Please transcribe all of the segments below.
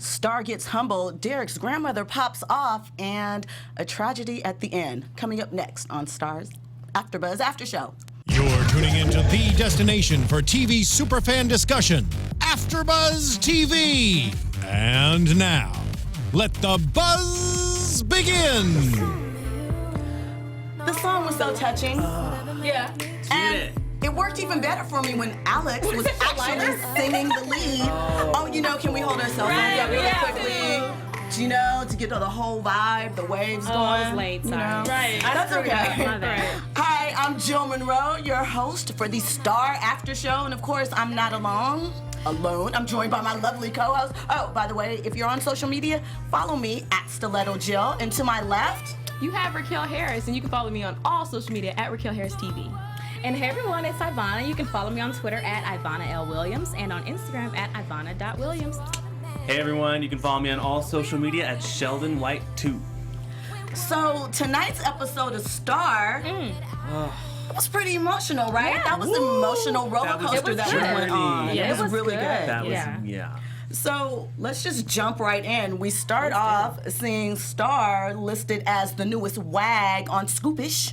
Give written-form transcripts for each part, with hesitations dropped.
Star gets humbled, Derek's grandmother pops off, and a tragedy at the end. Coming up next on Star's AfterBuzz After Show. You're tuning into the destination for TV superfan discussion, AfterBuzz TV. And now, let the buzz begin. The song was so touching. Yeah. And it worked even better for me when Alex was actually singing the lead. Oh, can we hold ourselves up really quickly? To get to the whole vibe, the waves going. I was late, sorry. Right. That's okay. Hi, I'm Jill Monroe, your host for the Star After Show. And of course, I'm not alone. I'm joined by my lovely co-host. Oh, by the way, if you're on social media, follow me at Stiletto Jill. And to my left, you have Raquel Harris, and you can follow me on all social media at Raquel Harris TV. And hey everyone, it's Ivanna. You can follow me on Twitter at Ivanna L. Williams and on Instagram at Ivanna.Williams. Hey everyone, you can follow me on all social media at Sheldon White 2. So tonight's episode of Star it was pretty emotional, right? Yeah. That was an emotional roller coaster that we went on. Yeah, it was really good. That was, Yeah. So let's just jump right in. We start off seeing Star listed as the newest wag on Scoopish,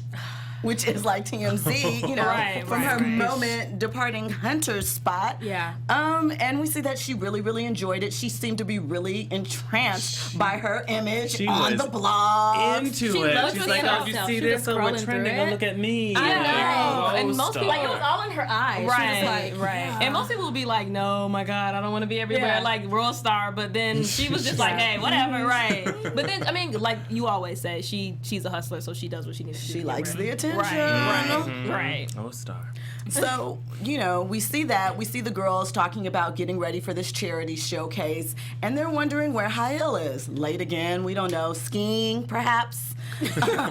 which is like TMZ, from her moment departing Hunter's spot. Yeah. And we see that she really, really enjoyed it. She seemed to be really entranced by her image on the blog. Into She it. loves She's it like, oh, herself. you She see this? was So we're scrolling trending. through Oh, it. look at me. I know. Like, And most people, star. it was all in her eyes. Right, She was like, right. And most people will be like, no, my God, I don't want to be everywhere like World Star. But then she was just like, hey, whatever, right. But then, I mean, like you always say, she's a hustler, so she does what she needs to do. She likes the attention. Right. Oh, Star. So, we see that. We see the girls talking about getting ready for this charity showcase, and they're wondering where Helio is. Late again, we don't know. Skiing, perhaps.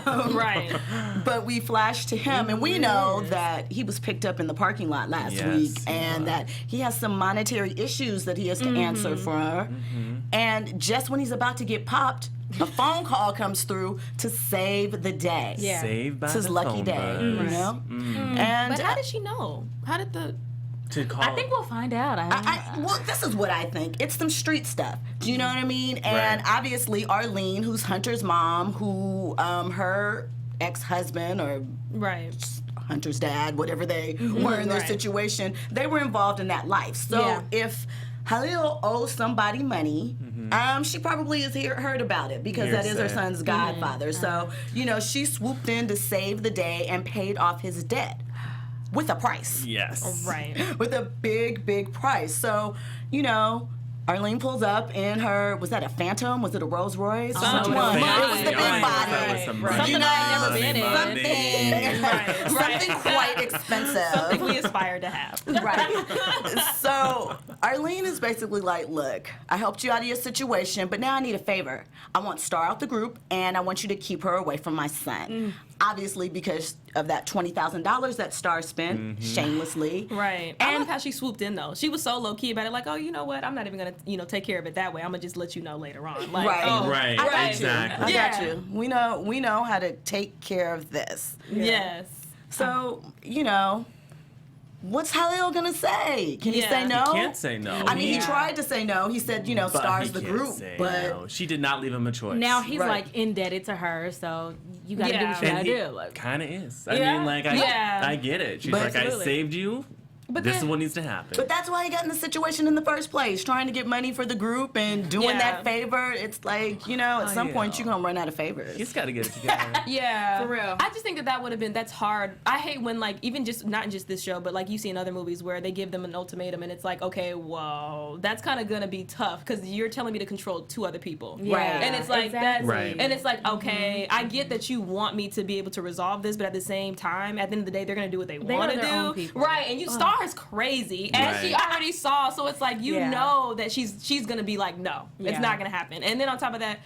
Right. But we flash to him, and we know that he was picked up in the parking lot last week, and that he has some monetary issues that he has to answer for her. And just when he's about to get popped, a phone call comes through to save the day. Yeah. Saved by It's his the lucky phone day, buzz. And But how did she know? How did the... To call. I think we'll find out. well, this is what I think. It's some street stuff. Do you know what I mean? And obviously, Arlene, who's Hunter's mom, who her ex-husband or Hunter's dad, whatever they were in their situation, they were involved in that life. So if Helio owes somebody money, she probably has heard about it because that is her son's godfather. So, she swooped in to save the day and paid off his debt. With a price. Yes. Right. With a big, big price. So, Arlene pulls up in her, was that a Phantom? Was it a Rolls Royce? Which one? It was the big body. Something I've never been in. Something quite expensive. Something we aspire to have. Right. So Arlene is basically like, look, I helped you out of your situation, but now I need a favor. I want Star out the group, and I want you to keep her away from my son. Obviously, because of that $20,000 that Star spent shamelessly. Right. I love how she swooped in, though. She was so low-key about it, like, oh, you know what? I'm not even going to, take care of it that way. I'm going to just let you know later on. Like, I got Exactly. you. I got you. We know how to take care of this. Yes. So, what's Helio gonna say? Can he say no? He can't say no. I mean, he tried to say no. He said, But Star's he the can't group. say But no. She did not leave him a choice. Now he's like indebted to her, so you gotta do what you gotta do. Like, kind of is. I mean, like, I get it. She's like, I saved you. But this is what needs to happen. But that's why he got in the situation in the first place, trying to get money for the group and doing that favor. It's like, at some point you're going to run out of favors. He's got to get it together. Yeah. For real. I just think that would have been, that's hard. I hate when, like, even just, not in just this show, but like you see in other movies where they give them an ultimatum and it's like, okay, whoa, that's kind of going to be tough because you're telling me to control two other people. Yeah. Right. And it's like, that's, Right. and it's like, okay, I get that you want me to be able to resolve this, but at the same time, at the end of the day, they're going to do what they want to are their own do. people. Right. And Star is crazy. As she already saw, so it's like, you know that she's going to be like, no, it's not going to happen. And then on top of that,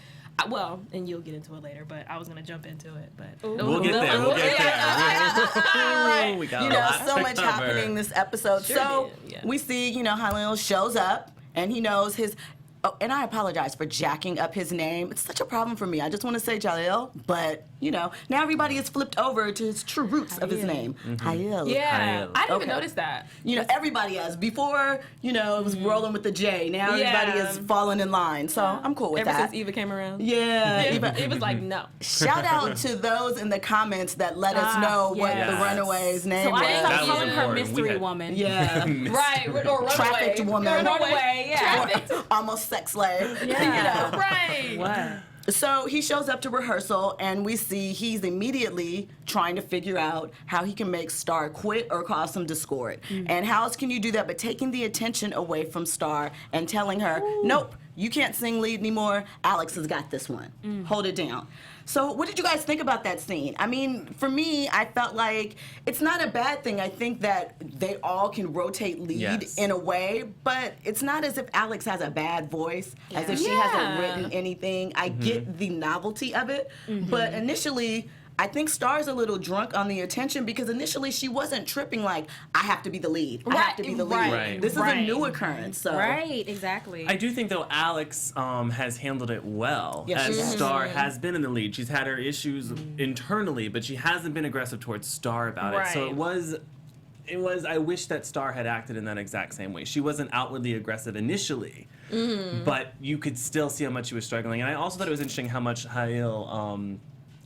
and you'll get into it later, but I was going to jump into it. But We'll get there. We'll get there. We got so much happening this episode. Sure we see, Helio shows up and he knows his... Oh, and I apologize for jacking up his name. It's such a problem for me. I just want to say Jalil, but now everybody is flipped over to his true roots of his name, Helio. Yeah, I didn't even Okay. notice that. Everybody has. Before, it was rolling with the J. Now everybody is falling in line. So I'm cool with Ever that. since Eva came around. Yeah, Eva. It was like, no. Shout out to those in the comments that let us know what the runaway's name So I was. started was calling her important. We mystery had- woman. Yeah. Right, or runaway. Trafficked woman. Runaway, yeah. Or almost sex slave. Yeah. Right. What? So he shows up to rehearsal, and we see he's immediately trying to figure out how he can make Star quit or cause some discord. And how else can you do that but taking the attention away from Star and telling her, nope, you can't sing lead anymore. Alex has got this one. Hold it down. So what did you guys think about that scene? I mean, for me, I felt like it's not a bad thing. I think that they all can rotate lead in a way, but it's not as if Alex has a bad voice, as if she hasn't written anything. I get the novelty of it, but initially, I think Star's a little drunk on the attention because initially she wasn't tripping like, I have to be the lead. I have to be the lead. Right. This is a new occurrence. So. Right, exactly. I do think, though, Alex has handled it well. Yes, as she has. Star has been in the lead. She's had her issues internally, but she hasn't been aggressive towards Star about it. So it was, I wish that Star had acted in that exact same way. She wasn't outwardly aggressive initially, but you could still see how much she was struggling. And I also thought it was interesting how much Hail,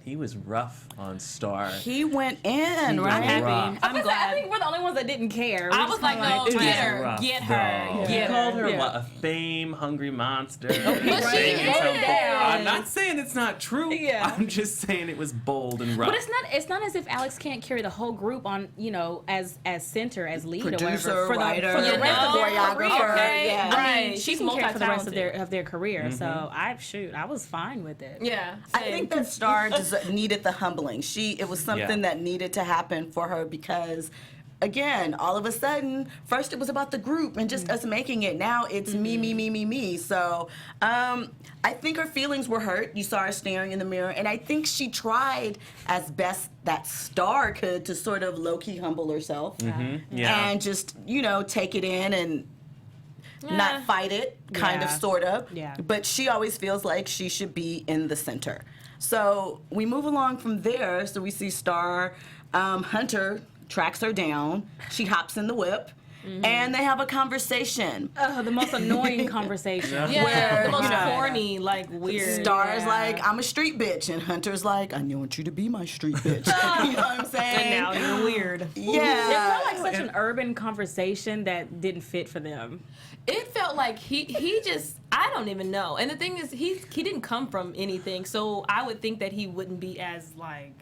he was rough on Star. He went in, right? I'm happy. Rough. I'm glad. I think we're the only ones that didn't care. I was like, no, It was get her, rough, get her, though. get He called her her. what, a fame-hungry monster. But she is. I'm not saying it's not true. Yeah. I'm just saying it was bold and rough. But it's not as if Alex can't carry the whole group on, as center, as lead Producer, or whatever. writer, for the rest of their choreographer, career. yeah. I mean, Right. she She's can carry for the rest multi-talented. of their career. So I was fine with it. Yeah. I think that Star needed the humbling. It was something Yeah. that needed to happen for her because, again, all of a sudden, first it was about the group and just us making it. Now it's me. So I think her feelings were hurt. You saw her staring in the mirror, and I think she tried as best that Star could to sort of low-key humble herself Yeah. and just, take it in and not fight it, kind of, Yeah. sort of. Yeah. But she always feels like she should be in the center. So we move along from there. So we see Star, Hunter tracks her down. She hops in the whip. And they have a conversation. The most annoying conversation. Yeah, Where, the most you know, corny, like weird. Star's like, I'm a street bitch. And Hunter's like, I want you to be my street bitch. You know what I'm saying? And now you're weird. Yeah. It felt like such an urban conversation that didn't fit for them. It felt like he just, I don't even know. And the thing is, he didn't come from anything, so I would think that he wouldn't be as like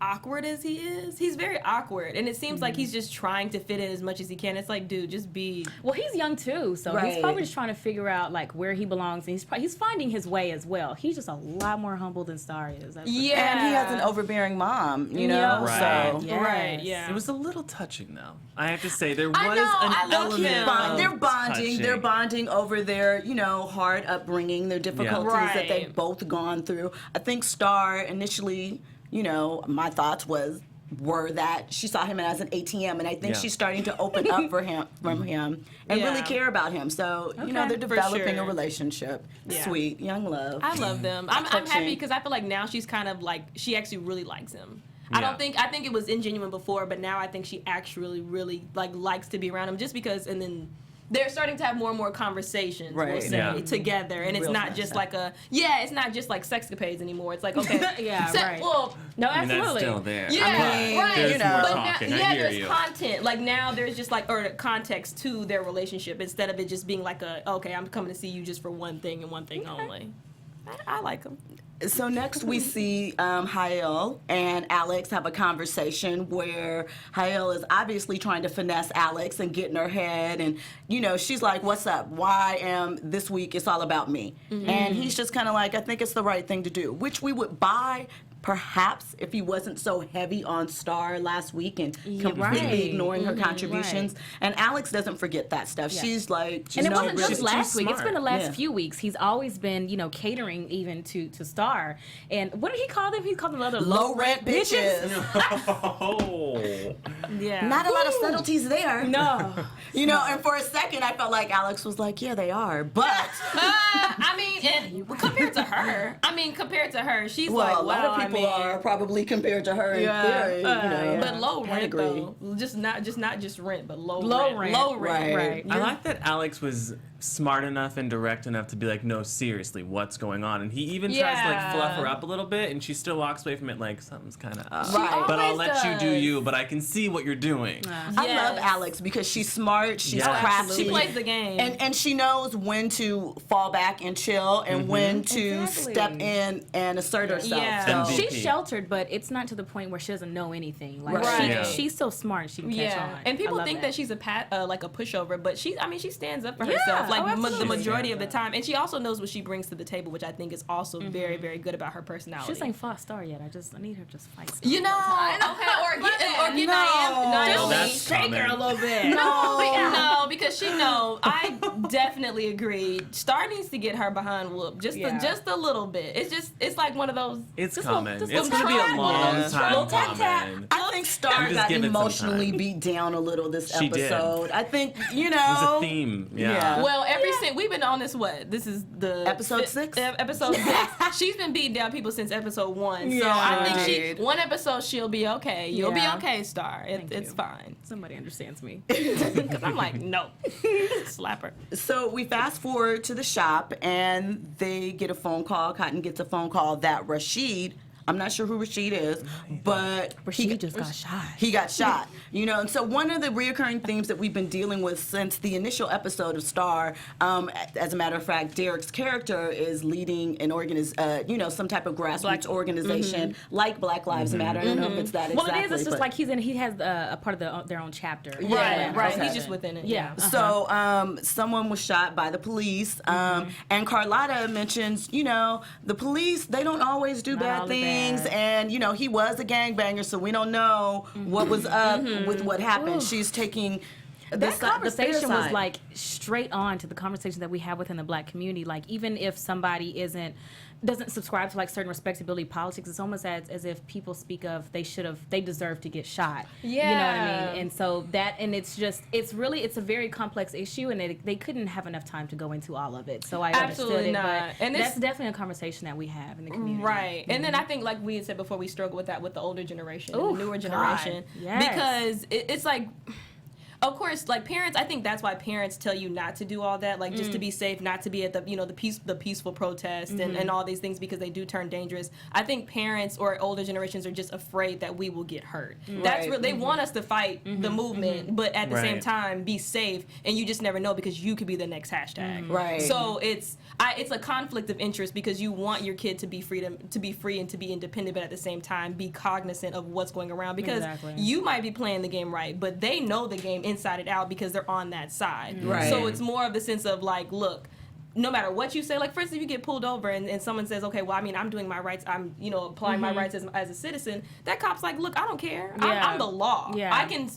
awkward as he is. He's very awkward, and it seems like he's just trying to fit in as much as he can. It's like, dude, just be. Well, he's young too, so Right. he's probably just trying to figure out like where he belongs, and he's finding his way as well. He's just a lot more humble than Star is. That's for sure. Yeah, And he has an overbearing mom, you know? Yeah. Right. So. Yes. Right, yeah. It was a little touching, though. I have to say, there was I know, I an love element him. of They're bonding. touching. They're bonding over their, hard upbringing, their difficulties that Right. they've both gone through. I think Star initially, my thoughts were that she saw him as an ATM, and I think Yeah. she's starting to open up from him and really Yeah. care about him. So, they're for developing a sure. relationship. Yeah. Sweet, young love. I love them. I'm Touching. happy because I feel like now she's kind of like, she actually really likes him. I think it was ingenuine before, but now I think she actually really likes to be around him just because, and then they're starting to have more and more conversations, we'll Right. say, Yeah. together, and it's Real not fun just stuff. it's not just like sexcapades anymore. It's like, okay, Yeah, right. Well, No, I mean, that's absolutely. still there. yeah, right. There's more But talking. now, I hear there's you. content. Like now, there's just or context to their relationship instead of it just being like okay, I'm coming to see you just for one thing and one thing only. I like them. So next we see Hael and Alex have a conversation where Hael is obviously trying to finesse Alex and get in her head, and she's like, "What's up? Why am this week? It's all about me." And he's just kind of like, "I think it's the right thing to do," which we would buy. Perhaps if he wasn't so heavy on Star last week and completely right. ignoring her contributions. right. And Alex doesn't forget that stuff. Yeah. She's like, And it no, wasn't really. just last week. It's been the last Yeah. few weeks. He's always been, catering even to Star. And what did he call them? He called them other Low rent bitches. Oh. not a lot of subtleties there. No. You know, and for a second I felt like Alex was like, yeah, they are. But I mean, compared to her, she's like, a lot of people are probably compared to her in theory. But low rent though. Not just rent, but low rent. Low rent. Right. I like that Alex was smart enough and direct enough to be like, no, seriously, what's going on? And he even tries to like fluff her up a little bit, and she still walks away from it like something's kind of up. Right. But I'll let you do you, but I can see what you're doing. I love Alex because she's smart, she's crafty. She plays the game. And she knows when to fall back and chill and when to step in and assert herself. Yeah. So. She's sheltered, but it's not to the point where she doesn't know anything. Like she's so smart, she can catch on. And people think that she's a pushover, but she stands up for herself the majority of the time. And she also knows what she brings to the table, which I think is also very, very good about her personality. She ain't fought Star yet. I need her to just fight Star. You know, or get Naomi, shake her a little bit. No, because she know. I definitely agree. Star needs to get her behind whooped just a little bit. It's like one of those. It's coming. It's gonna be a long time coming. I think Star got emotionally beat down a little this episode. I think it was a theme. Yeah. Well, we've been on this. This is the episode 6. Episode 6. She's been beating down people since episode 1. So I think one episode she'll be okay. You'll be okay, Star. It's fine. Somebody understands me. Because I'm like, no, slap her. So we fast forward to the shop, and they get a phone call. Cotton gets a phone call that Rashid. I'm not sure who Rashid is, but Rashid just got shot. He got shot, you know. And so one of the reoccurring themes that we've been dealing with since the initial episode of Star, as a matter of fact, Derek's character is leading an some type of grassroots organization like Black Lives Matter. I don't know if it's that exactly. Well, it is. It's just like he has a part of their own chapter. Right. Okay. He's just within it. Yeah. So someone was shot by the police, and Carlotta mentions, the police, they don't always do bad things. And he was a gangbanger, so we don't know what was up with what happened. She's taking that conversation was like straight on to the conversation that we have within the Black community. Like, even if somebody doesn't subscribe to like certain respectability politics, it's almost as if people speak of they deserve to get shot. Yeah. You know what I mean? And so it's a very complex issue, and they couldn't have enough time to go into all of it. So I understood it, but and that's definitely a conversation that we have in the community. Right. Mm-hmm. And then I think, like we had said before, we struggle with that with the older generation and the newer generation. Yes. Because it's like, of course, like parents, I think that's why parents tell you not to do all that, like just to be safe, not to be at the peaceful protest and all these things, because they do turn dangerous. I think parents or older generations are just afraid that we will get hurt. That's what they want us to fight the movement, but at the same time be safe, and you just never know, because you could be the next hashtag. Right. So it's a conflict of interest, because you want your kid to be free and to be independent, but at the same time be cognizant of what's going around, because you might be playing the game right, but they know the game inside it out because they're on that side. Right. So it's more of the sense of like, look, no matter what you say, like for instance, if you get pulled over and someone says, okay, well, I mean, I'm doing my rights, I'm applying my rights as a citizen, that cop's like, look, I don't care. I'm the law. Yeah. I can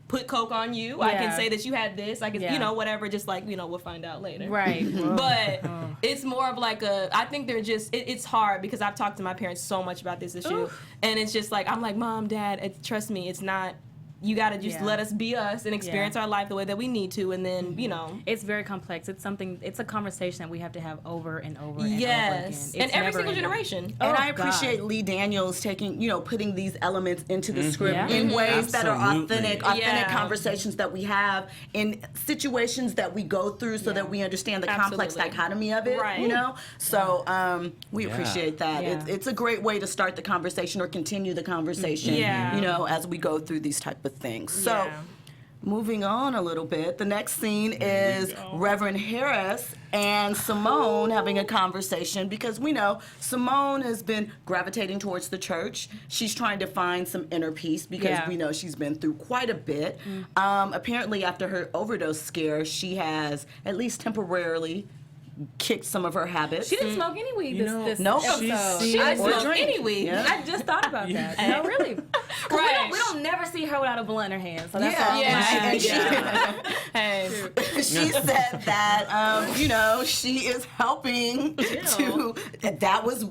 put coke on you. I can say that you had this. I can, whatever. Just like, we'll find out later. Right. But it's more of like I think they're just, it's hard, because I've talked to my parents so much about this issue, and it's just like, I'm like, Mom, Dad, trust me, it's not. You gotta just let us be us and experience our life the way that we need to, and then it's very complex. It's a conversation that we have to have over and over and over again. Yes, and every single generation. And I appreciate Lee Daniels putting these elements into the script in ways that are authentic conversations that we have in situations that we go through, so that we understand the complex dichotomy of it. Right. So we appreciate that. Yeah. It's a great way to start the conversation or continue the conversation. As we go through these type of things. So moving on a little bit, the next scene is Reverend Harris and Simone having a conversation, because we know Simone has been gravitating towards the church. She's trying to find some inner peace, because we know she's been through quite a bit. Apparently after her overdose scare, she has, at least temporarily, kicked some of her habits. She didn't smoke any weed this nope. episode. She didn't smoke any weed. Yeah. I just thought about that. No, really. Right. We don't never see her without a blunt in her hand. So that's all. She said that she is helping to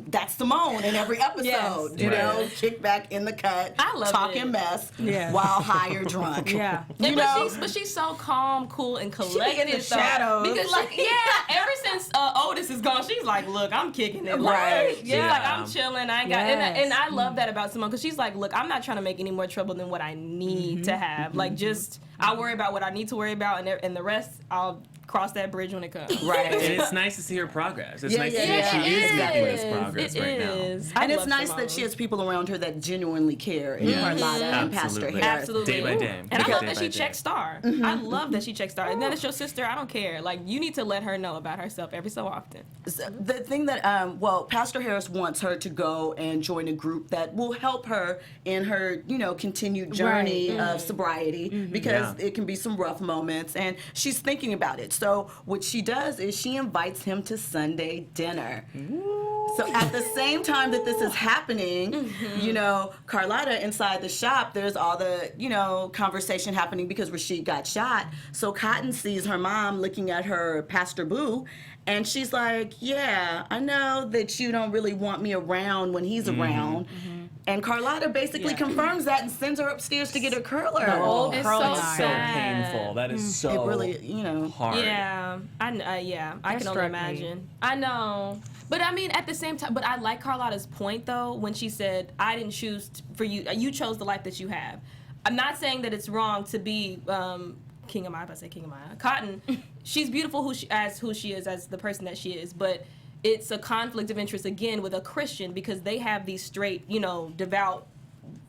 that's Simone in every episode. Yes. Kick back in the cut, I love talking mess while high or drunk. Yeah. But she's so calm, cool, and collected. She in the shadows. Because ever since Otis is gone, she's like, look, I'm kicking it. Right. She's like, I'm chilling. I ain't got, and I love that about Simone because she's like, look, I'm not trying to make any more trouble than what I need to have. Like, just I'll worry about what I need to worry about, and the rest I'll cross that bridge when it comes. Right. And it's nice to see her progress. It's nice to see that she is making this progress right now. And it's nice that she has people around her that genuinely care in Carlotta and Pastor Harris. Absolutely. Day by day. And I love that she checks Star. I love that she checks Star. And then it's your sister, I don't care. Like, you need to let her know about herself every so often. The thing that, Pastor Harris wants her to go and join a group that will help her in her, continued journey of sobriety because it can be some rough moments. And she's thinking about it. So what she does is she invites him to Sunday dinner. Ooh. So at the same time that this is happening, Carlotta inside the shop, there's all the, conversation happening because Rashid got shot. So Cotton sees her mom looking at her Pastor Boo, and she's like, yeah, I know that you don't really want me around when he's around. And Carlotta basically confirms that and sends her upstairs to get her curler. It's so painful. That is so it really, hard. Yeah, I can only imagine. I know. But I mean, at the same time, but I like Carlotta's point, though, when she said, I didn't choose for you. You chose the life that you have. I'm not saying that it's wrong to be King of Maya. If I say King of Maya. Cotton, she's beautiful who she is, as the person that she is. But it's a conflict of interest, again, with a Christian because they have these straight, devout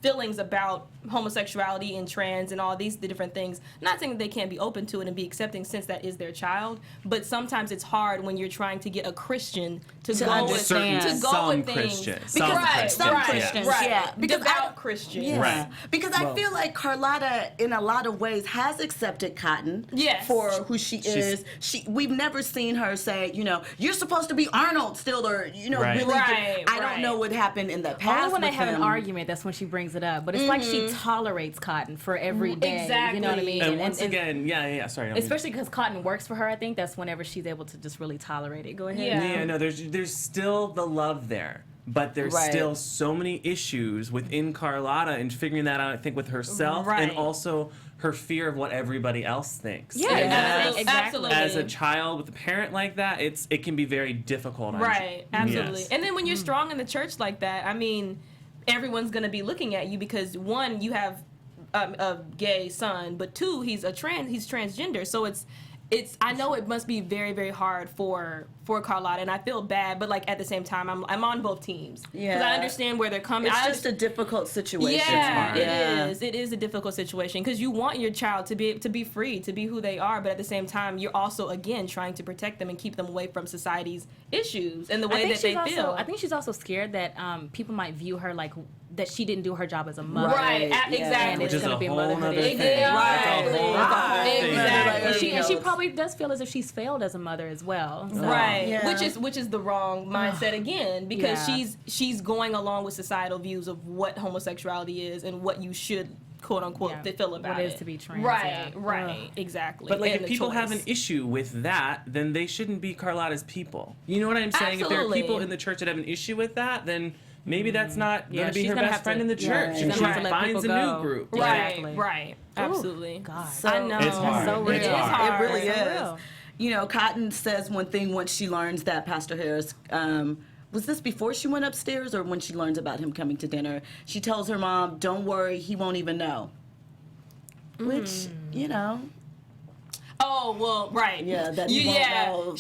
feelings about homosexuality and trans and all the different things. Not saying that they can't be open to it and be accepting since that is their child, but sometimes it's hard when you're trying to get a Christian to go with things. Some Christians. Because devout Christians. Yes. Right. Because I feel like Carlotta, in a lot of ways, has accepted Cotton for who she is. We've never seen her say, you're supposed to be Arnold still, or really. I don't know what happened in the past. Only when they have an argument, that's when she brings it up. But it's like she tolerates Cotton for every day. Exactly. You know what I mean? And once again, sorry. Especially because Cotton works for her, I think that's whenever she's able to just really tolerate it. Go ahead. Yeah, no, there's still the love there. But there's still so many issues within Carlotta and figuring that out, I think, with herself and also her fear of what everybody else thinks. Yeah, exactly. As a child with a parent like that, it can be very difficult. Absolutely. Yes. And then when you're strong in the church like that, I mean, everyone's going to be looking at you because, one, you have a gay son, but two, he's transgender. So it's I know it must be very, very hard for Carlotta, and I feel bad, but like at the same time, I'm on both teams because I understand where they're coming. It's just a difficult situation. Yeah, it is. It is a difficult situation because you want your child to be free, to be who they are, but at the same time, you're also again trying to protect them and keep them away from society's issues and the way that they feel. I think she's also scared that people might view her like that she didn't do her job as a mother. Exactly. And it's going to be a motherhood issue. Exactly. And she probably does feel as if she's failed as a mother as well. So. Right. Yeah. Which is the wrong mindset again because she's going along with societal views of what homosexuality is and what you should quote unquote feel about what it is to be trans. Right. Exactly. But like if people have an issue with that, then they shouldn't be Carlotta's people. You know what I'm saying? Absolutely. If there are people in the church that have an issue with that, then maybe that's not going to be her best friend in the church. She's and she gonna have to let finds a people new group. Right. Absolutely. God. I know. It's hard. So real. It's hard. It really is. Cotton says one thing once she learns that Pastor Harris, was this before she went upstairs or when she learns about him coming to dinner? She tells her mom, don't worry, he won't even know. Which, Oh, well, right. Yeah, that he won't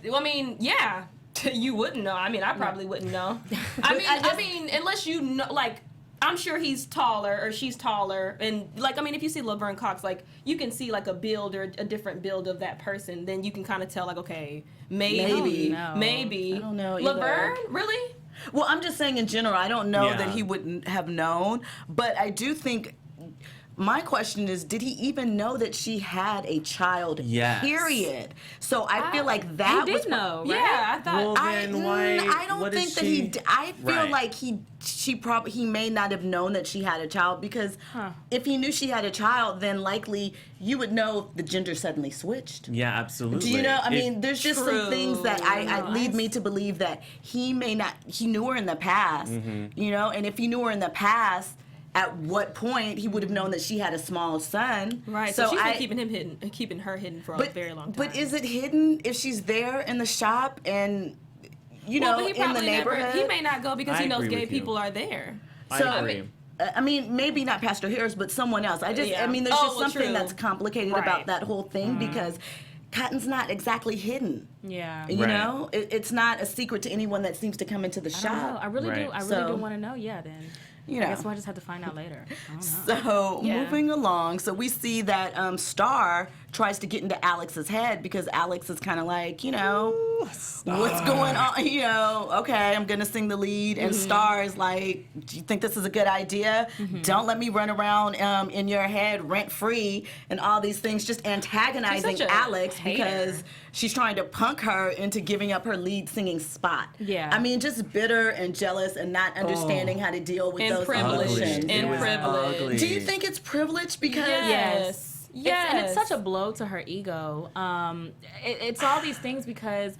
know. I mean, yeah. You wouldn't know. I mean, I probably wouldn't know. I mean, unless you know, like, I'm sure he's taller or she's taller, and like, I mean, if you see Laverne Cox, like, you can see like a build or a different build of that person. Then you can kind of tell, like, okay, maybe. I don't know. Laverne, really? Well, I'm just saying in general. I don't know that he wouldn't have known, but I do think my question is, did he even know that she had a child? Yes. Period. So I feel like that he was did know, right? Yeah, I thought. Well, then why? I don't think that he. I feel Right. like he may not have known that she had a child, because if he knew she had a child, then likely you would know the gender suddenly switched. Yeah, absolutely. Do you know? I mean, there's just some things that I lead me to believe that he may not. He knew her in the past, you know, and if he knew her in the past, at what point he would have known that she had a small son. Right. So she's been keeping her hidden for a very long time. But is it hidden if she's there in the shop and, you know, in the neighborhood? He may not go because he knows agree gay with you. people are there. I agree. I mean, maybe not Pastor Harris, but someone else. I mean, there's just something that's complicated about that whole thing, because Cotton's not exactly hidden. Yeah. You know? It's not a secret to anyone that seems to come into the shop. I really do. I really do want to know. Yeah, then. You know. I guess we'll just have to find out later. I don't know. So moving along, so we see that Star tries to get into Alex's head, because Alex is kind of like, you know, what's going on? You know, okay, I'm gonna sing the lead, and Star is like, do you think this is a good idea? Don't let me run around in your head rent free and all these things, just antagonizing Alex because she's trying to punk her into giving up her lead singing spot. Yeah. I mean, just bitter and jealous and not understanding how to deal with those emotions. And privilege. Do you think it's privilege? Because Yes. And it's such a blow to her ego. It's all these things because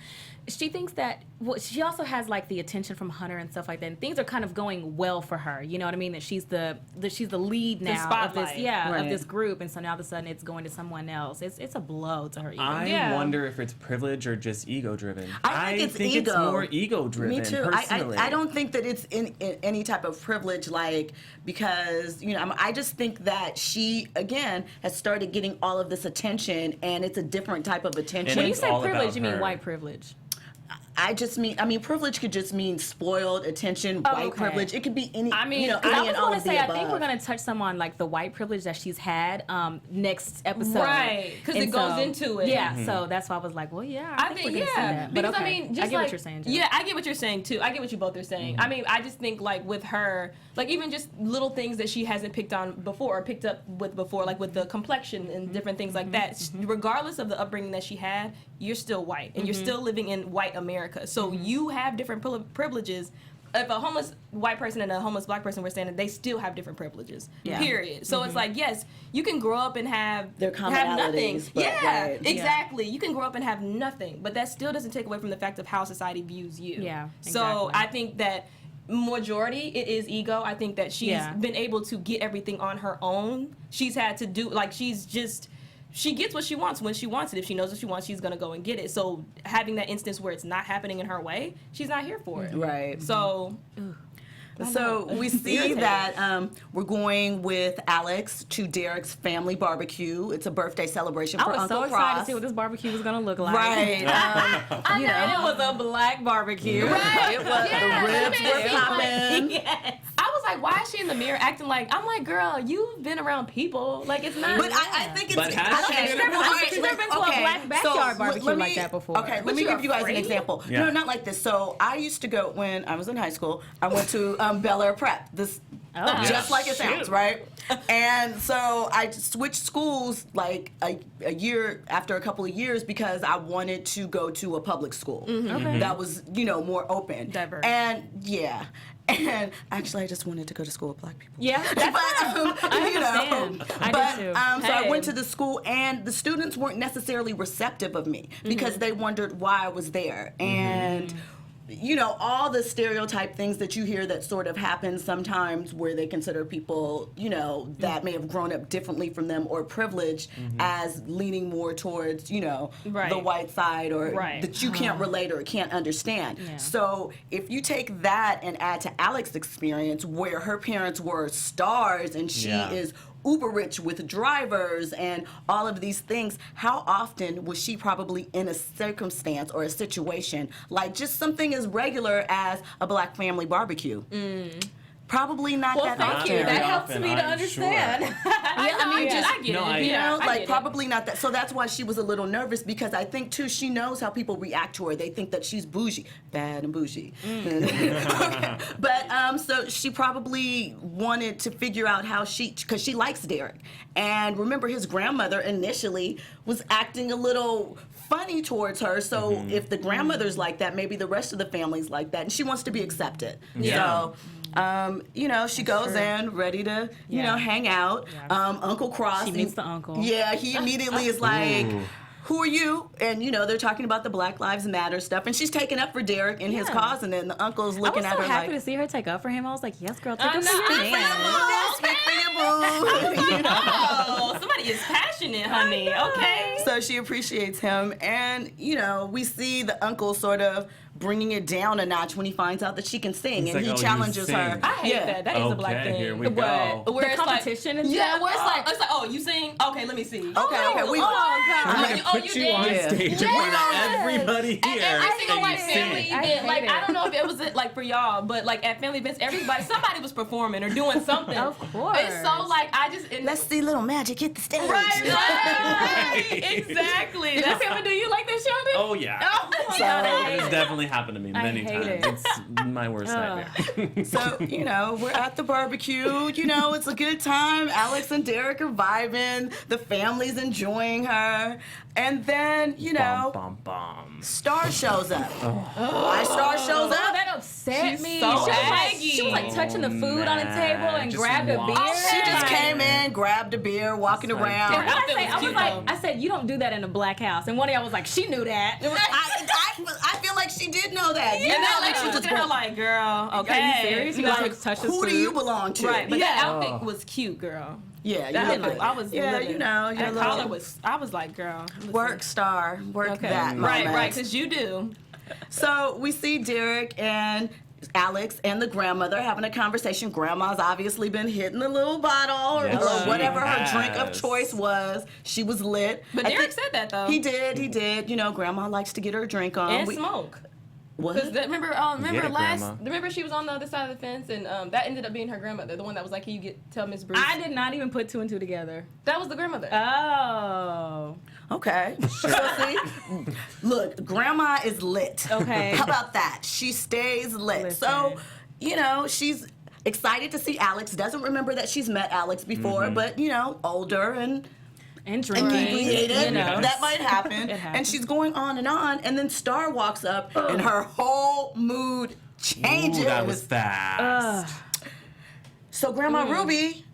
she thinks that she also has like the attention from Hunter and stuff like that, and things are kind of going well for her. You know what I mean? That she's the lead now of this, of this group, and so now all of a sudden it's going to someone else. It's a blow to her ego. I wonder if it's privilege or just ego driven. I think it's more ego driven. Me too. Personally. I don't think that it's in any type of privilege, like, because, you know, I just think that she again has started getting all of this attention, and it's a different type of attention. When you say all privilege, about you mean her. white privilege. I mean, privilege could just mean spoiled attention, white privilege. It could be any. I mean, you know, I any was and all going of to the say, above. I think we're going to touch some on like the white privilege that she's had next episode, Right, because it goes into it. Yeah, so that's why I was like, well, yeah, I think we're going to see that. Because but okay. I mean, just I get like, what you're saying, Jen. Yeah, I get what you're saying too. I get what you both are saying. I mean, I just think like with her, like even just little things that she hasn't picked on before or picked up with before, like with the complexion and different things like that. Regardless of the upbringing that she had, you're still white and you're still living in white America. So you have different privileges. If a homeless white person and a homeless black person were standing, they still have different privileges. Yeah. Period. So it's like, yes, you can grow up and have nothing. commonalities, but right. Exactly. You can grow up and have nothing, but that still doesn't take away from the fact of how society views you. Yeah, So exactly. I think that majority it is ego. I think that she's been able to get everything on her own. She's had to do like she gets what she wants when she wants it. If she knows what she wants, she's gonna go and get it. So having that instance where it's not happening in her way, she's not here for it. Right. So So we see that we're going with Alex to Derek's family barbecue. It's a birthday celebration for I was Uncle so excited Cross. to see what this barbecue was going to look like. Right. I know, and it was a black barbecue. Right. It was, the ribs were popping. Yes. I was like, why is she in the mirror acting like? I'm like, girl, you've been around people. Like it's not. But I think it's. But has she okay, been well, She's never been to a black backyard barbecue like that before. Okay, But let me you're give you guys an afraid? example. Yeah. No, not like this. So I used to go when I was in high school. I went to Bel Air Prep. This just like it sounds, right? And so I switched schools like a year after a couple of years because I wanted to go to a public school that was, you know, more open, Diverse. And and actually, I just wanted to go to school with black people. Yeah, But I you know, understand. I but do too. so I went to the school, and the students weren't necessarily receptive of me because they wondered why I was there, and you know, all the stereotype things that you hear that sort of happen sometimes where they consider people, you know, that may have grown up differently from them or privileged as leaning more towards, you know, the white side or that you can't relate or can't understand. Yeah. So if you take that and add to Alex's experience where her parents were stars and she is uber rich with drivers and all of these things, how often was she probably in a circumstance or a situation like just something as regular as a black family barbecue? Probably not that thank often. you. That Very helps often, me to I'm understand. sure. I get it. Like probably not that. So that's why she was a little nervous, because I think too she knows how people react to her. They think that she's bougie, bad and bougie. Okay. But so she probably wanted to figure out how because she likes Derek, and remember his grandmother initially was acting a little funny towards her. So if the grandmother's like that, maybe the rest of the family's like that, and she wants to be accepted. Yeah. So, she goes in ready to, hang out. Uncle Cross. She meets the uncle. Yeah, he immediately is like, who are you? And, they're talking about the Black Lives Matter stuff. And she's taking up for Derek and his cause. And then the uncle's looking at her like. I was so happy to see her take up for him. I was like, yes, girl, take up for Speak your for your man. boo. Speak for your boo. Oh, somebody is passionate, honey. Okay. So she appreciates him. And, we see the uncle sort of bringing it down a notch when he finds out that she can sing. He's and like, he challenges her. I hate that. That is a black thing. Here we go. Where The it's competition like, and yeah, stuff. where it's like, oh, you sing? Okay, let me see. Okay, we I'm God. gonna Oh, put you you on did? stage in front of everybody At here. every single and you family sing. event, like hate I it. don't know if it was like for y'all, but like at family events, somebody was performing or doing something. Of course. It's so like Let's see little magic hit the stage. right, exactly. Did this ever do you like this, Sheldon? Oh yeah. Oh my So- God, I It hate has it. definitely happened to me many hate times. it. It's my worst nightmare. So, we're at the barbecue. It's a good time. Alex and Derek are vibing. The family's enjoying her. And then, Bum, bum, bum. Star shows up. Why Star shows Oh, up? that upset She's me. so she was like, aggy. she was like touching the food on the table and Just grabbed a walk. beer. She just Okay. came in, grabbed a beer, walking It's like, around. Her What I outfit say? was I was cute, like, though. I said, you don't do that in a black house. And one of y'all was like, she knew that. I feel like she did know that. And that lady was looking at her like, girl, okay. Are you serious? You Like, guys touch this who food? do you belong to? Right, but yeah. that outfit was cute, girl. Yeah, That you was, look I was yeah, living. your And little Carla was. I was like, girl, listen. work star, work Okay. that Right, moment. right, because you do. So we see Derek and Alex and the grandmother having a conversation. Grandma's obviously been hitting the little bottle or Yes, she whatever her drink of has. choice was. She was lit. But I Derek think- said that though. He did. Grandma likes to get her drink on. And smoke. What? Because remember it, Grandma. remember she was on the other side of the fence, and that ended up being her grandmother, the one that was like, "Can you tell Miss Bruce?" I did not even put two and two together. That was the grandmother. Oh. Okay. So see, look, Grandma is lit. Okay. How about that? She stays lit. So, she's excited to see Alex. Doesn't remember that she's met Alex before, but older and Drinking. inebriated. You know. That might happen. It happens. And she's going on, and then Star walks up, and her whole mood changes. Ooh, that was fast. So Grandma Ruby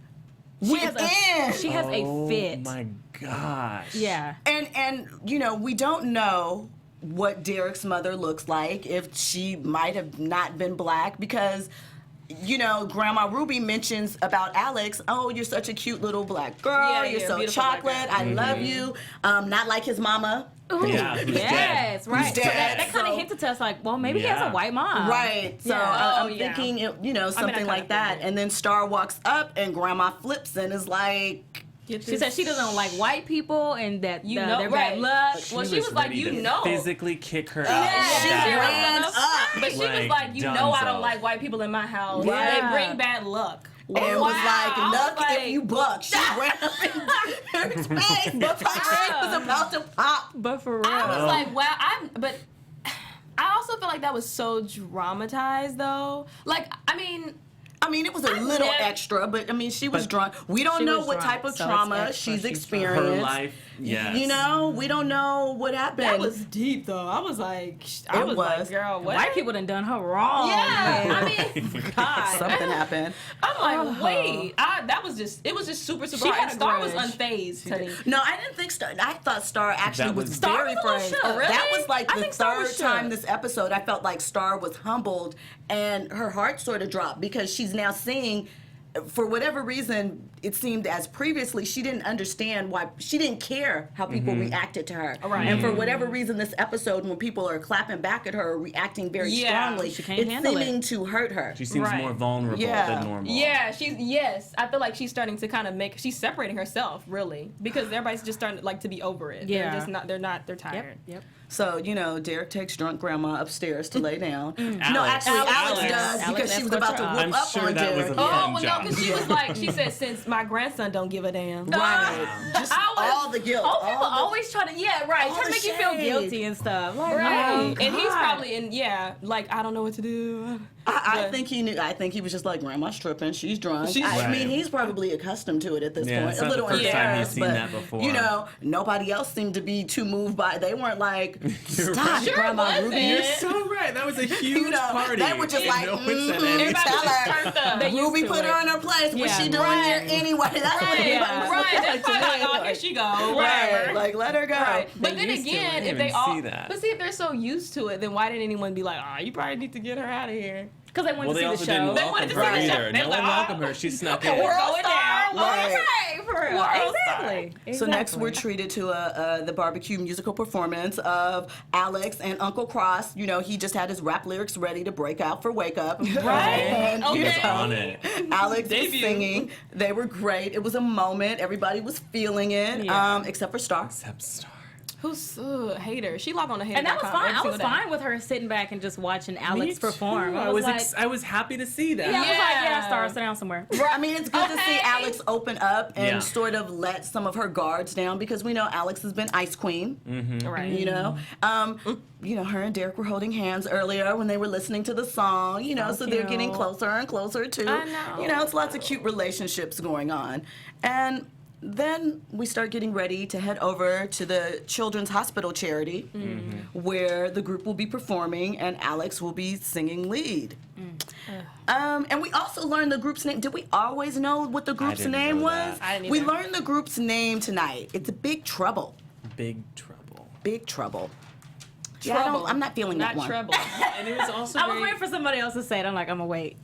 went in. She has a fit. Oh my gosh. Yeah. And we don't know what Derek's mother looks like, if she might have not been black, because Grandma Ruby mentions about Alex, oh, you're such a cute little black girl, Yeah, you're so beautiful black chocolate, girl. I love you, not like his mama. Ooh, Yeah, who's yes, right. Who's So dead, that kind of so- hinted to us like, well, maybe he has Yeah. a white mom. Right, so Yeah. I'm thinking, something kinda like that, figured. and then Star walks up, and Grandma flips and is like, She said she doesn't like white people and that You know, they're right. bad luck. Well, she was like, ready you to know. physically kick her out. Yeah, of she that ran house. up. But she was Like, like, you done know, I so. don't like white people in my house. Yeah. They bring bad luck. and was like, I was luck like- if you buck. She ran up in her face, but her face was about to pop. But for real. I was like, wow. But I also feel like that was so dramatized, though. Like, I mean, It was a little never- extra, but she was But drunk. We don't she know was what drunk, type of so it's trauma extra. she's She's experienced. Her life, yes. We don't know what happened. that was deep, though. I was like, was. like, girl, what? White people done her wrong. Yeah, man. I mean, God. Something happened. I'm like, wait. It was just super, super. She hard. had And a Star was grudge. unfazed, honey. No, I didn't think Star. I thought Star actually That was, was- Star very was a little brave. shook. That Really? was like I the think Star was third time shook. this episode. I felt like Star was humbled and her heart sort of dropped because she's now seeing for whatever reason, it seemed as previously she didn't understand why, she didn't care how people reacted to her. Right. And for whatever reason, this episode, when people are clapping back at her, reacting very strongly, she can't it's handle seeming it. to hurt her. She seems more vulnerable than normal. Yeah, I feel like she's starting to kind of she's separating herself, really, because everybody's just starting to be over it. Yeah. They're tired. Yep. So, Derek takes drunk grandma upstairs to lay down. No, Alex. actually, Alex Alex. does, because she was about to whoop I'm up sure on that was Derek. a fun Oh, well, no, job. because she was she said, since my grandson don't give a damn. Right. Just all the guilt. Oh, people all the- always try to, try all to the make you feel shade. guilty and stuff. Like, Right. oh, And he's God. probably I don't know what to do. I think he knew. I think he was just like, grandma's tripping. She's drunk. I Right. mean, he's probably accustomed to it at this Yeah, point. it's A not little the first time embarrassed, he's seen but that before. nobody else seemed to be too moved by. They weren't like, You're stop, right. Sure Grandma wasn't. Ruby. You're so right. That was a huge party. They were just and like, no one said mm-hmm. anything. Everybody Tell just her. turned up. They used Ruby to put it. her in her place. What's Yeah, she doing right. here anyway? That's what everybody was Right. like That's probably today. here she go. Right. Whatever. Like, let her go. Right. But They then used to again, it. I if didn't they even all, see that. but see, if they're so used to it, then why didn't anyone be like, you probably need to get her out of here? Because they wanted Well, they to also see the show. didn't They welcome wanted to her see the show. either. They No was one like, welcomed her. She snuck in. We're going down. Right. Okay, for real. World Exactly. So next we're treated to the barbecue musical performance of Alex and Uncle Cross. He just had his rap lyrics ready to break out for Wake Up. Right. And, Okay. On it. Alex was Debut. singing. They were great. It was a moment. Everybody was feeling it, Yeah. except for Star. Except Star. Who's hater? She log on the hater. And that was fine. I was fine with her sitting back and just watching Alex perform. I was I was happy to see that. I was like, Yeah. Star, sit down somewhere. I mean, it's good to see Alex open up and Yeah. sort of let some of her guards down, because we know Alex has been Ice Queen. Right. Her and Derek were holding hands earlier when they were listening to the song. So they're getting cute. closer and closer too. I know. It's lots of cute relationships going on, and then we start getting ready to head over to the Children's Hospital charity, where the group will be performing and Alex will be singing lead. And we also learned the group's name. Did we always know what the group's didn't name know was? that. I didn't We either. learned the group's name tonight. It's Big Trouble. Big trouble. Big Trouble. Trouble. I'm not feeling that Not one. trouble. And it was also I was very, waiting for somebody else to say it. I'm like, I'm going to wait.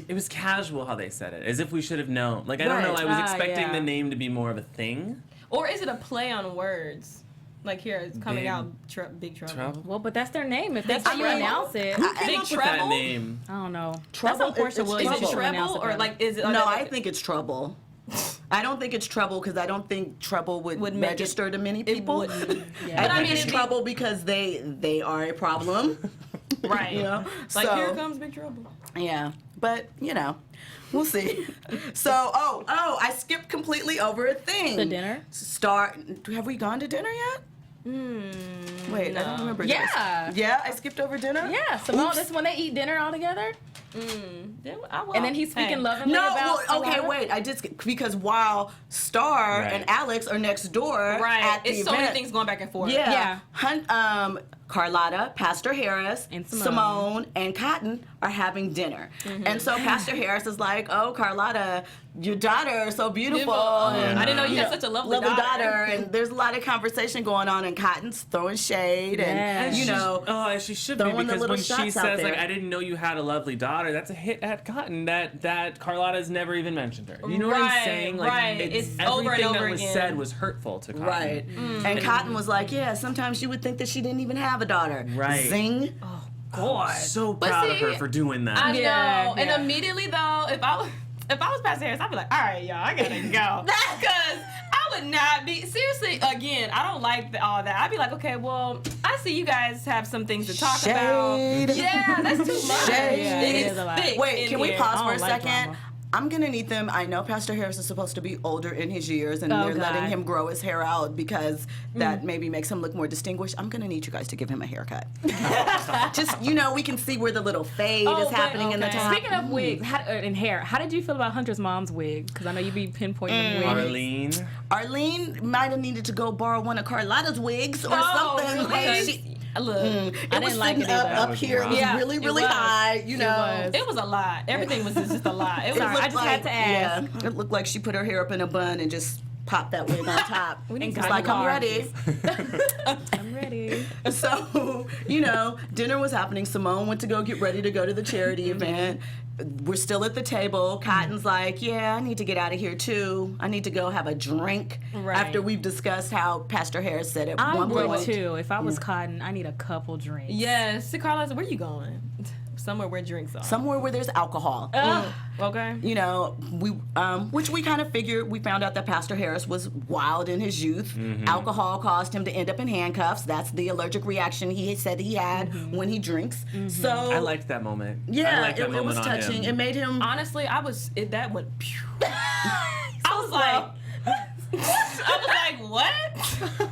it was casual how they said it, as if we should have known. Like, I don't know, I was Ah, expecting yeah. the name to be more of a thing. Or is it a play on words? Like here, it's coming Big out Big Trouble. Trouble? Well, but that's their name. If that's how you Trouble. announce it. Who came Big up with that Trouble? name? I don't know. Trouble? That's how Portia It's Williams Is it Trouble. should announce treble it, or right? like is it? No, I think it's Trouble. I don't think it's Trouble because I don't think Trouble would Would make register to many it people. wouldn't. Yeah. I But I think mean, it's it'd be- Trouble because they are a problem. right. Like So- here comes Big Trouble. Yeah, but we'll see. So, I skipped completely over a thing. The dinner? Have we gone to dinner yet? Wait, I don't remember. Yeah. Yeah, I skipped over dinner? Yeah, Simone, Oops. this is when they eat dinner all together. And And then he's speaking lovingly No, about okay, Carla. wait. I did because while Star Right. and Alex are next door right. at the It's so event, many things going back and forth. Yeah. Yeah. Carlotta, Pastor Harris, And Simone. and Cotton are having dinner. And so Mm-hmm. Pastor Harris is like, oh, Carlotta, your daughter is so beautiful. Beautiful. And, I didn't know you had such a lovely daughter. And there's a lot of conversation going on, and Cotton's throwing shade. And, Yes. you She should be, throwing the because little when she shots out says, like, there. I didn't know you had a lovely daughter, that's a hit at Cotton that Carlotta's never even mentioned her. You know what I'm Right, saying? Like, right. It's over and everything over that was again. said was hurtful to Cotton. right. And Cotton was like, yeah, sometimes you would think that she didn't even have a daughter. Right. Zing. God. So proud of see, her for doing that. I know. Yeah, And yeah. immediately though, if I was Pastor Harris, I'd be like, all right, y'all, I gotta go. Because I would not be, seriously, again, I don't like all that. I'd be like, okay, well, I see you guys have some things to talk about. Shade. Yeah, that's too much. Shade. Yeah, It it is is a lot. thick Wait, in can we here. pause I for a don't like second? drama. I'm gonna need them. I know Pastor Harris is supposed to be older in his years, and Oh, they're letting God. him grow his hair out because that maybe makes him look more distinguished. I'm gonna need you guys to give him a haircut. Just we can see where the little fade Oh, is but- happening in the okay. top. Speaking of wigs and hair, how did you feel about Hunter's mom's wig? Because I know you be pinpointing the wig. Arlene. Arlene might have needed to go borrow one of Carlotta's wigs or Oh, something. really? Like, Because- Look, it I was didn't like sitting it either. up That was here. It rough. was Yeah, really, it really was. high. It was. it was a lot. Everything was just a lot. It was Sorry, I looked just had to ask. Yeah, it looked like she put her hair up in a bun and just popped that wig on top. And was like, I'm ready. I'm ready. So, dinner was happening. Simone went to go get ready to go to the charity event. We're still at the table. Cotton's like, yeah, I need to get out of here too. I need to go have a drink after we've discussed how Pastor Harris said at one point. I would too. If I was Cotton, I need a couple drinks. Yes. So Carla, where you going? Somewhere where drinks are. Somewhere where there's alcohol. Okay. Which we kind of figured. We found out that Pastor Harris was wild in his youth. Alcohol caused him to end up in handcuffs. That's the allergic reaction he said he had when he drinks. So I liked that moment. Yeah, I liked that it was moment on touching. him. It made him. Honestly, that went. I was like, what?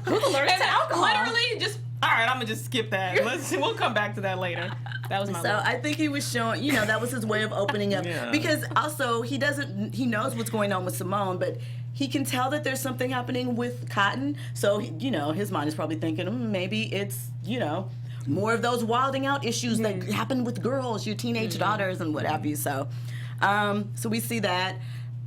Who's allergic to alcohol? Literally, just. All right, I'm gonna just skip that. We'll come back to that later. That was my. So I think he was showing, that was his way of opening up. Yeah. Because also he knows what's going on with Simone, but he can tell that there's something happening with Cotton. So his mind is probably thinking, maybe it's more of those wilding out issues that happen with girls, your teenage daughters and what have you. So, so we see that.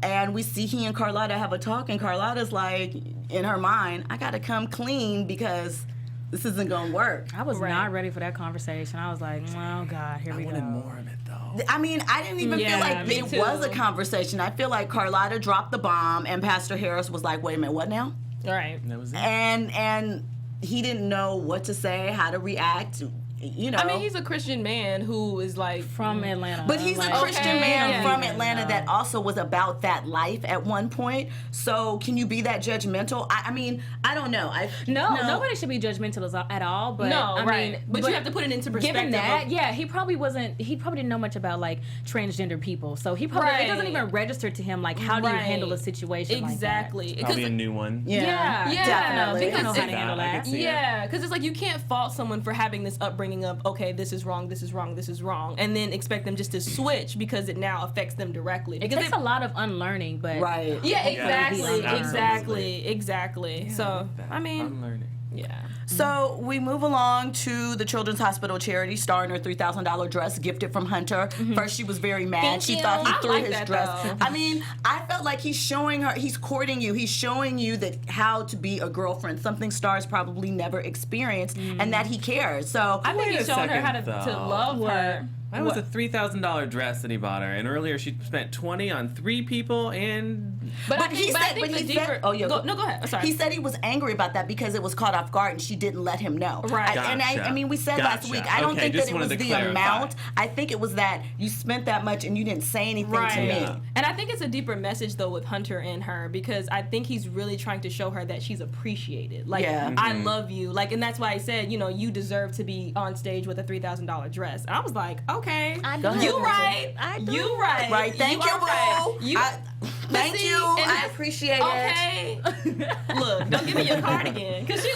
And we see he and Carlotta have a talk, and Carlotta's like, in her mind, I gotta come clean because this isn't gonna work. I was not ready for that conversation. I was like, oh God, here we go. I wanted more of it though. I mean, I didn't even feel like it was a conversation. I feel like Carlotta dropped the bomb, and Pastor Harris was like, wait a minute, what now? All right. And that was it. And he didn't know what to say, how to react. I mean, he's a Christian man who is like from Atlanta. But he's a Christian man from Atlanta that also was about that life at one point. So can you be that judgmental? I mean, I don't know. No, nobody should be judgmental at all. But I mean, but you have to put it into perspective. Given that, he probably didn't know much about like transgender people. So he probably it doesn't even register to him like how do you handle a situation exactly. like that? Probably a new one. Yeah, definitely. Because know how to handle that. Yeah, because it's like you can't fault someone for having this upbringing of, okay, this is wrong, and then expect them just to switch because it now affects them directly. Because it takes a lot of unlearning, but yeah, exactly. Yeah, So I mean, unlearning. Yeah. So we move along to the Children's Hospital charity, star in her $3,000 dress gifted from Hunter. First, she was very mad. She thought he threw his dress. Though. I mean, I felt like he's showing her, he's courting you. He's showing you that how to be a girlfriend, something Star's probably never experienced, and that he cares. So I think he's showing her how to love her. That was a $3,000 dress that he bought her, and earlier she spent $20 on 3 people, and but he said, oh yeah, go ahead. Sorry. He said he was angry about that because it was caught off guard and she didn't let him know. Right. I mean, we said last week. I don't think that it was the amount. I think it was that you spent that much and you didn't say anything to me. Yeah. And I think it's a deeper message though with Hunter and her because I think he's really trying to show her that she's appreciated. Like I love you. Like, and that's why I said, you deserve to be on stage with a $3,000 dress. And I was like, okay. You right. Right. Thank you, boo. Thank you. I appreciate it. Okay. Look, don't give me your card again. Cause she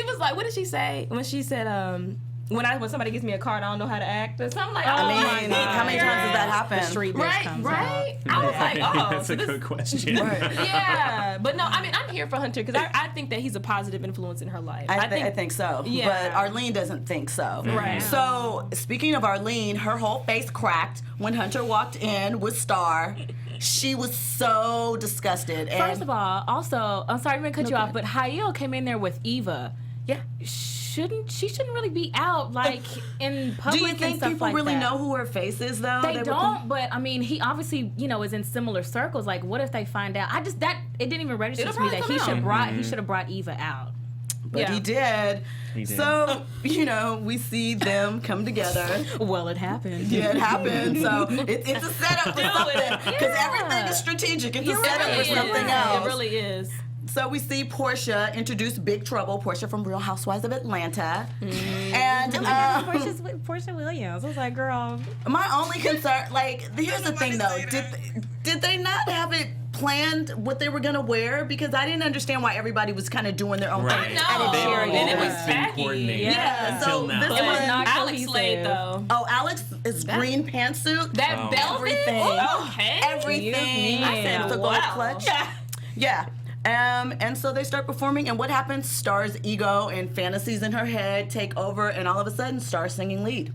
was like, what did she say when she said, when somebody gives me a card, I don't know how to act. So I'm like, how many times does that happen? The street bitch comes right. I was like, that's a good question. Yeah, but no, I mean, I'm here for Hunter because I think that he's a positive influence in her life. I think so. Yeah. But Arlene doesn't think so. Right. So speaking of Arlene, her whole face cracked when Hunter walked in with Star. She was so disgusted. And first of all, also, I'm sorry to cut you off, but Helio came in there with Eva. Yeah. She shouldn't really be out like in public. Do you think people really know who her face is though? They don't, but I mean, he obviously is in similar circles. Like, what if they find out? It didn't even register to me that he should have brought Eva out. But he did. So, we see them come together. Well, it happened. Yeah, it happened. So it's a setup for something. Because everything is strategic. It's a setup for something else. It really is. So we see Portia introduce Big Trouble, Portia from Real Housewives of Atlanta. And Portia Williams. I was like, girl. My only concern, here's the thing though. Did they not have it planned what they were gonna wear? Because I didn't understand why everybody was kind of doing their own thing at a charity. And it was coordinated. Yeah. So this It was was not Alex Slade though. Oh, Alex is green pantsuit. That velvet. Everything. Okay. Everything. I said, the gold clutch. Yeah. And so they start performing, and what happens? Star's ego and fantasies in her head take over, and all of a sudden, Star's singing lead.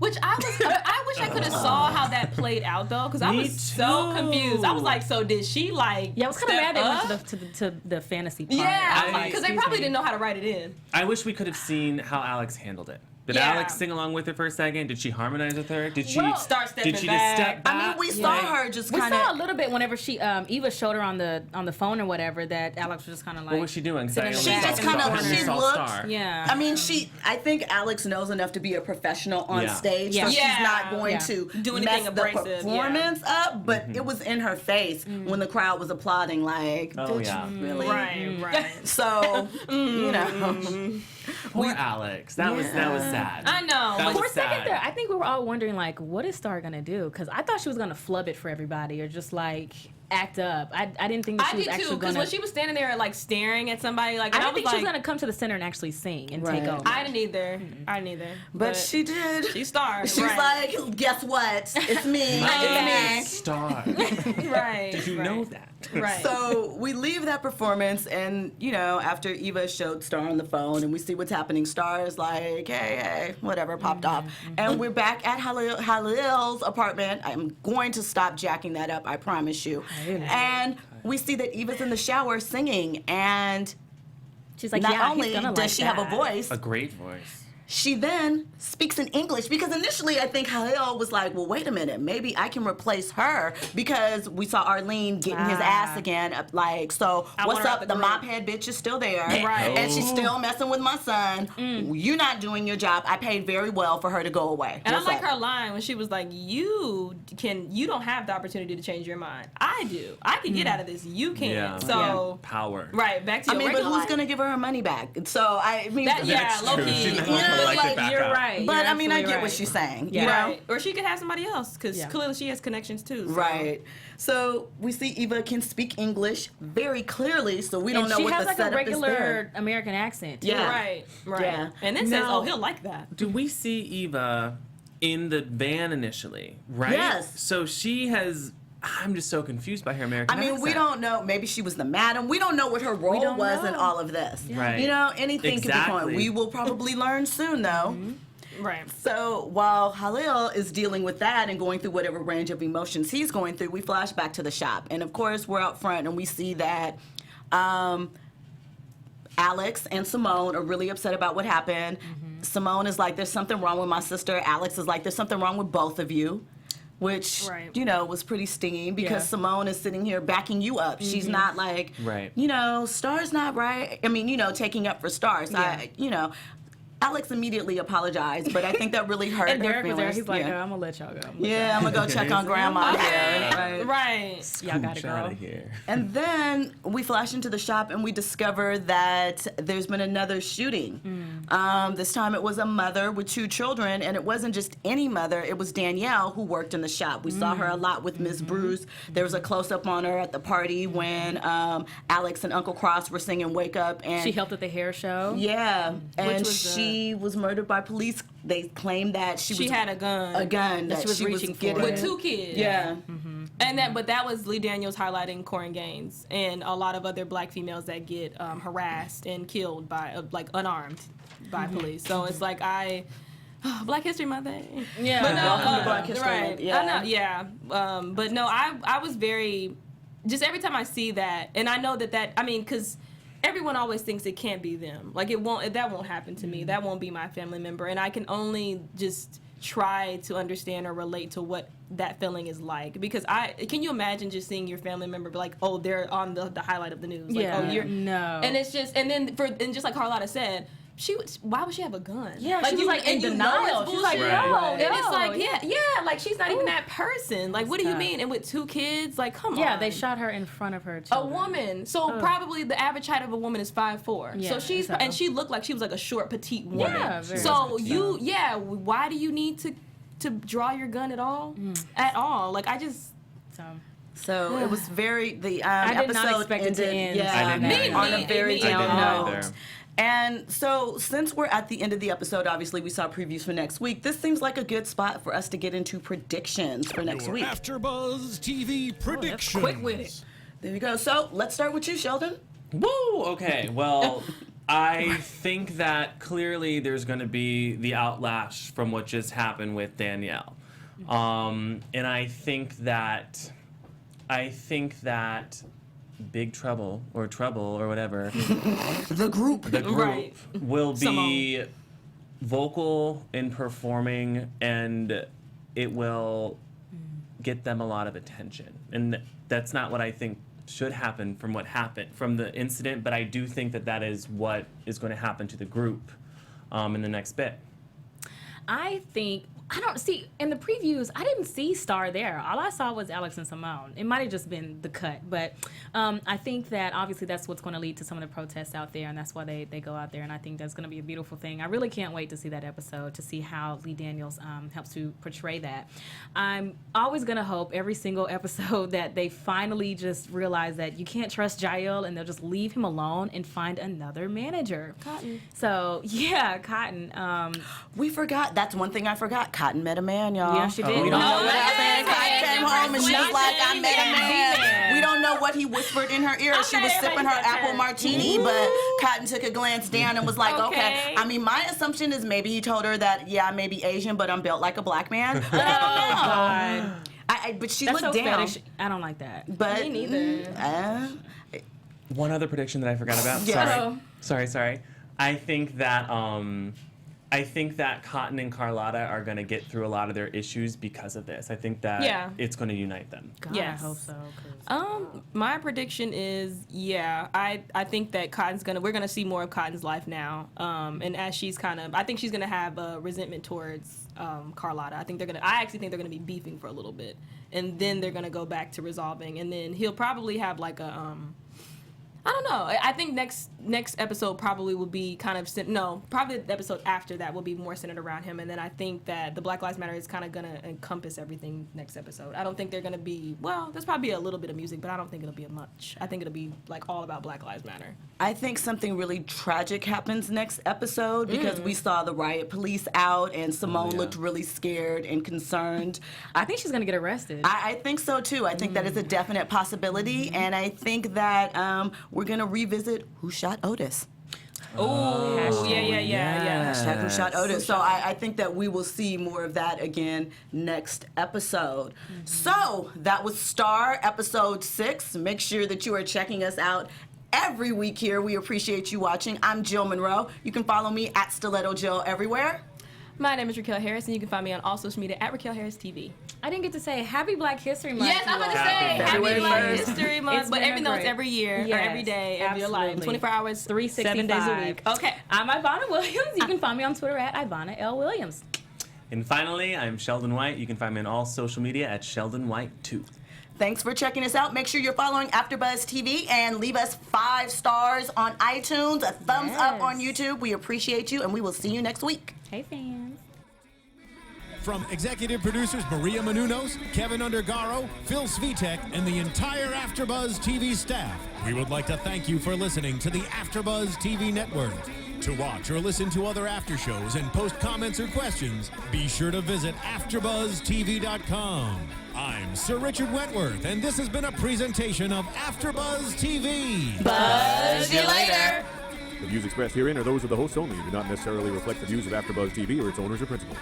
Which I wish I could have saw how that played out though, because I was so confused. I was like, so did she like? Yeah, I was kind of mad they went to the fantasy part. Yeah, because they probably didn't know how to write it in. I wish we could have seen how Alex handled it. Did Alex sing along with her for a second? Did she harmonize with her? Did she start stepping Did she back? just step back? I mean, we saw her just kind We of. saw a little bit whenever she Eva showed her on the phone or whatever that Alex was just kind of like. What was she doing? She just kind of she looked. Yeah. I mean, I think Alex knows enough to be a professional on stage, so she's not going to do mess anything the abrasive. performance up. But it was in her face when the crowd was applauding. Like, did you really? Right. So you know. Poor Alex. That was sad. I know. That For was a second sad. there, I think we were all wondering, like, what is Star gonna do? Because I thought she was gonna flub it for everybody, or just like act up. I didn't think that she was I did too, actually because gonna. when she was standing there like staring at somebody, like, I and didn't think was she was like, gonna come to the center and actually sing and take Right. over. I didn't either. I didn't either. But she did. She starred. She's like, guess what? It's me. My It's me. star. right. Did you know that? Right. So we leave that performance, and you know, after Eva showed Star on the phone, and we see what's happening. Star is like, hey, whatever, popped off, and we're back at Halil's apartment. I'm going to stop jacking that up, I promise you. And we see that Eva's in the shower singing, and She's like, not yeah, only he's gonna does like she that. have a voice, A great voice. she then speaks in English, because initially I think Helio was like, well, wait a minute, maybe I can replace her, because we saw Arlene getting his ass again. Like, so I what's want her up? out The the mop group. head bitch is still there. Right. And she's still messing with my son. You're not doing your job. I paid very well for her to go away. And What's I like up? her line when she was like, you don't have the opportunity to change your mind. I do. I can get out of this. You can't. Yeah. So, Power. right, back to I your mean, but regular who's life. going to give her her money back? So, I mean, That's low true. key. She's not You gonna know, collect it like, back You're up. right. but You're I mean, I absolutely get right. what she's saying. Yeah. You know? Right. Or she could have somebody else, because Yeah. clearly she has connections too. So. Right. So we see Eva can speak English very clearly, so we don't And know she what has the like a setup is there. regular American accent. Too. Yeah. Right. Yeah. And then says, Now- oh, he'll like that. Do we see Eva in the van initially? Right? Yes. So she has. I'm just so confused by her American I mean, we accent. don't know. Maybe she was the madam. We don't know what her role don't was in know. all of this. Right. You know, anything could be Exactly. going. We will probably learn soon, though. Right. So while Halil is dealing with that and going through whatever range of emotions he's going through, we flash back to the shop. And of course, we're out front and we see that Alex and Simone are really upset about what happened. Simone is like, there's something wrong with my sister. Alex is like, there's something wrong with both of you. Which, Right. you know, was pretty stinging, because Yeah. Simone is sitting here backing you up. She's not like, Right. you know, Star's not right. I mean, you know, taking up for Star. So you know, Alex immediately apologized, but I think that really hurt And her Derek was there. feelings. He's like, yeah. I'm gonna let y'all go. Yeah, I'm gonna go check on Grandma here. Right. Right. Y'all got Scooch to outta go. here. And then we flash into the shop and we discover that there's been another shooting. This time it was a mother with 2 children, and it wasn't just any mother, it was Danielle who worked in the shop. We saw her a lot with Miss Bruce. There was a close-up on her at the party when Alex and Uncle Cross were singing Wake Up. And She helped at the hair show. yeah, and was she was murdered by police. They claimed that she Had a gun. a gun that she was reaching for getting. With 2 kids. Yeah. But that was Lee Daniels highlighting Corin Gaines and a lot of other black females that get harassed and killed by, like, unarmed by police. So it's like, Black History Month. Yeah. But no, Welcome to Black History right. Month, yeah. I know, yeah. But no, I was very, just every time I see that, and I know that, I mean, because everyone always thinks it can't be them. Like, that won't happen to me. That won't be my family member. And I can only just try to understand or relate to what that feeling is like, because can you imagine just seeing your family member be like, oh, they're on the highlight of the news, like, Yeah. oh, you're No. and it's just, and just like Carlotta said, why would she have a gun? Yeah, like, she was like in and you know denial. it's She was like, bullshit. no, Right. And it's no, like, yeah, like, she's not even that person. Like, what do you tough. mean? And with 2 kids, like, come on. Yeah, they shot her in front of her a children. woman. So probably the average height of a woman is 5'4". Yeah, so she's so- and she looked like she was like a short, petite woman. Yeah, very so petite. why do you need to draw your gun at all? At all? Like, I just. So it was very the I did episode not expect it to ended, end. I didn't either. on a very Me down either. note. And so, since we're at the end of the episode, obviously we saw previews for next week. This seems like a good spot for us to get into predictions for next Your week. AfterBuzz TV predictions. quick with it. There you go. So let's start with you, Sheldon. Woo! Okay, well, I think that clearly there's going to be the outlash from what just happened with Danielle. And I think that Big Trouble or whatever, the group Right. will be Simone. vocal in performing, and it will get them a lot of attention. And that's not what I think should happen from what happened from the incident, but I do think that is what is going to happen to the group in the next bit. I don't see, in the previews, I didn't see Star there. All I saw was Alex and Simone. It might have just been the cut, but I think that obviously that's what's going to lead to some of the protests out there, and that's why they go out there, and I think that's going to be a beautiful thing. I really can't wait to see that episode, to see how Lee Daniels helps to portray that. I'm always going to hope every single episode that they finally just realize that you can't trust Jael, and they'll just leave him alone and find another manager. Cotton. So, yeah, Cotton. We forgot. That's one thing I forgot. Cotton met a man, y'all. Yeah, she did. We don't know what happened. yeah, Cotton came yeah, home and she was yeah, like, I yeah, met a yeah. man. We don't know what he whispered in her ear. She Okay, was sipping her everybody apple said martini, but Cotton took a glance down and was like, okay. I mean, my assumption is maybe he told her that, yeah, I may be Asian, but I'm built like a black man. But I don't know. But she That's looked so down. fetish. I don't like that. But Me neither. One other prediction that I forgot about. Yeah. Sorry. I think that Cotton and Carlotta are going to get through a lot of their issues because of this. I think that it's going to unite them. God, Yes. I hope so. My prediction is, I think that we're gonna see more of Cotton's life now. And as I think she's gonna have a resentment towards Carlotta. I actually think they're gonna be beefing for a little bit, and then they're gonna go back to resolving, and then he'll probably have like a I don't know. I think next episode probably will be probably the episode after that will be more centered around him. And then I think that the Black Lives Matter is kind of going to encompass everything next episode. I don't think they're going to be, there's probably a little bit of music, but I don't think it'll be much. I think it'll be like all about Black Lives Matter. I think something really tragic happens next episode because we saw the riot police out and Simone looked really scared and concerned. I think she's going to get arrested. I think so too. I think that is a definite possibility, and I think that we're going to revisit Who Shot Otis. Oh, yeah. Hashtag Who Shot Otis. So I think that we will see more of that again next episode. So that was Star episode 6. Make sure that you are checking us out every week here. We appreciate you watching. I'm Jill Monroe. You can follow me at Stiletto Jill everywhere. My name is Raquel Harris, and you can find me on all social media at Raquel Harris TV. I didn't get to say Happy Black History Month. Yes, I'm going to say February Happy Black 1st. History Month, but even though it's every year or every day of your life, 24 hours, 7 days a week. Okay. I'm Ivanna Williams. You can find me on Twitter at Ivanna L. Williams. And finally, I'm Sheldon White. You can find me on all social media at Sheldon White 2. Thanks for checking us out. Make sure you're following AfterBuzz TV and leave us 5 stars on iTunes, a thumbs up on YouTube. We appreciate you, and we will see you next week. Hey, fans. From executive producers Maria Menounos, Kevin Undergaro, Phil Svitek, and the entire AfterBuzz TV staff, we would like to thank you for listening to the AfterBuzz TV network. To watch or listen to other after shows and post comments or questions, be sure to visit AfterBuzzTV.com. I'm Sir Richard Wentworth, and this has been a presentation of AfterBuzz TV. Buzz you later. The views expressed herein are those of the hosts only and do not necessarily reflect the views of AfterBuzz TV or its owners or principals.